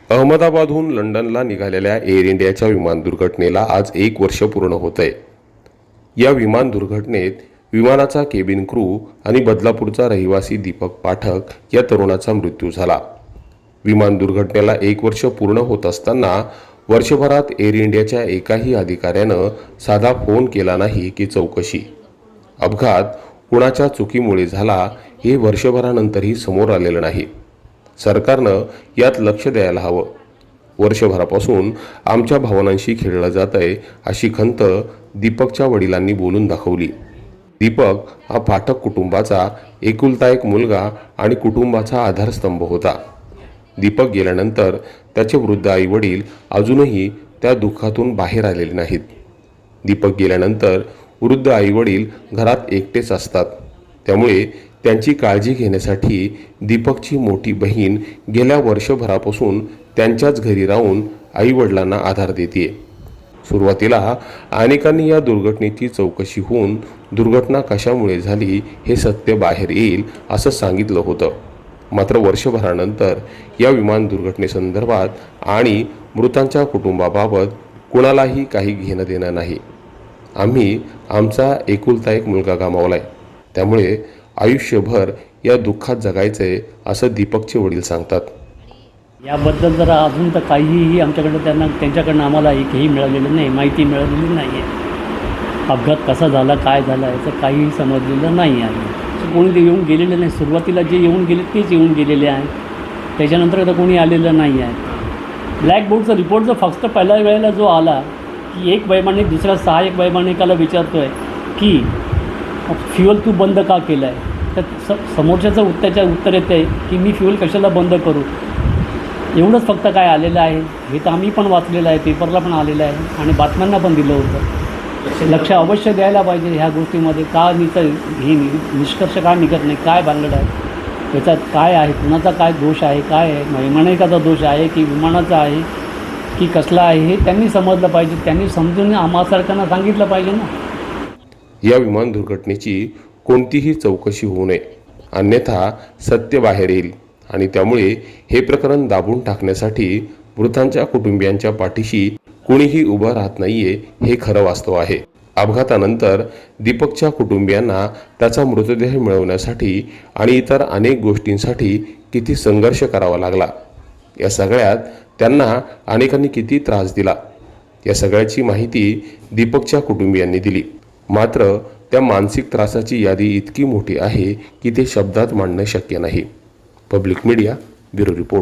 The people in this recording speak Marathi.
अहमदाबादहून लंडनला निघालेल्या एअर इंडियाच्या विमान दुर्घटनेला आज 1 वर्ष पूर्ण होतंय। या विमान दुर्घटनेत विमानाचा केबिन क्रू आणि बदलापूरचा रहिवासी दीपक पाठक या तरुणाचा मृत्यू झाला। विमान दुर्घटनेला 1 वर्ष पूर्ण होत असताना वर्षभरात एअर इंडियाच्या एकाही अधिकाऱ्यानं साधा फोन केला नाही की चौकशी। अपघात कुणाच्या चुकीमुळे झाला हे वर्षभरानंतरही समोर आलेलं नाही। सरकारनं यात लक्ष द्यायला हवं। वर्षभरापासून आमच्या भावनांशी खेळलं जातंय अशी खंत दीपकच्या वडिलांनी बोलून दाखवली। दीपक हा पाठक कुटुंबाचा एकुलता एक मुलगा आणि कुटुंबाचा आधारस्तंभ होता। दीपक गेल्यानंतर त्याचे वृद्ध आई वडील अजूनही त्या दुःखातून बाहेर आलेले नाहीत। दीपक गेल्यानंतर वृद्ध आई वडील घरात एकटेच असतात, त्यामुळे त्यांची काळजी घेण्यासाठी दीपकची मोठी बहीण गेल्या वर्षभरापासून त्यांच्याच घरी राहून आई वडिलांना आधार देते। सुरुवातीला अनेकांनी या दुर्घटनेची चौकशी होऊन दुर्घटना कशामुळे झाली हे सत्य बाहेर येईल असं सांगितलं होतं। मात्र वर्षभरानंतर या विमान दुर्घटनेसंदर्भात आणि मृतांच्या कुटुंबाबाबत कुणालाही काही घेणं देणं नाही। आम्ही आमचा एकुलता एक मुलगा गमावलाय, त्यामुळे आयुष्यभर या दुःखात जगायचंय असं दीपकचे वडील सांगतात। याबद्दल जरा अजून तर काहीही आमच्याकडं त्यांच्याकडनं आम्हाला एकही मिळालेलं नाही, माहिती मिळालेली नाही आहे। अपघात कसा झाला, काय झाला याचं काहीही समजलेलं नाही आहे। कोणी ते येऊन गेलेलं नाही। सुरुवातीला जे येऊन गेले तेच येऊन गेलेले आहे, त्याच्यानंतर आता कोणी आलेलं नाही आहे। ब्लॅक बोर्डचा रिपोर्ट जो फक्त पहिल्या वेळेला जो आला की एक वैमानिक दुसऱ्या सहाय्यक वैमानिकाला विचारतो आहे की फ्युअल तू बंद का केलं आहे, तर समोरच्याचं उत्तर येतं आहे की मी फ्युअल कशाला बंद करू। एवढंच फक्त काय आलेलं आहे हे तर आम्ही पण वाचलेलं आहे, पेपरला पण आलेलं आहे आणि बातम्यांना पण दिलं होतं। लक्ष अवश्य द्यायला पाहिजे ह्या गोष्टीमध्ये। का ही निष्कर्ष का निघत नाही, काय भानगड आहे, त्याच्यात काय आहे, कुणाचा काय दोष आहे, काय आहे, वैमानिकाचा दोष आहे की विमानाचा आहे की कसला आहे हे त्यांनी समजलं पाहिजे। त्यांनी समजून आम्हासारख्यांना सांगितलं पाहिजे ना। या विमान दुर्घटनेची कोणतीही चौकशी होऊ नये, अन्यथा सत्य बाहेर येईल आणि त्यामुळे हे प्रकरण दाबून टाकण्यासाठी मृतांच्या कुटुंबियांच्या पाठीशी कुणीही उभं राहत नाहीये हे खरं वास्तव आहे। अपघातानंतर दीपकच्या कुटुंबियांना त्याचा मृतदेह मिळवण्यासाठी आणि इतर अनेक गोष्टींसाठी किती संघर्ष करावा लागला। या सगळ्यात त्यांना अनेकांनी किती त्रास दिला, या सगळ्याची माहिती दीपकच्या कुटुंबियांनी दिली। मात्र त्या मानसिक त्रासाची यादी इतकी मोठी आहे की ते शब्दात मांडणं शक्य नाही। Public media bureau report.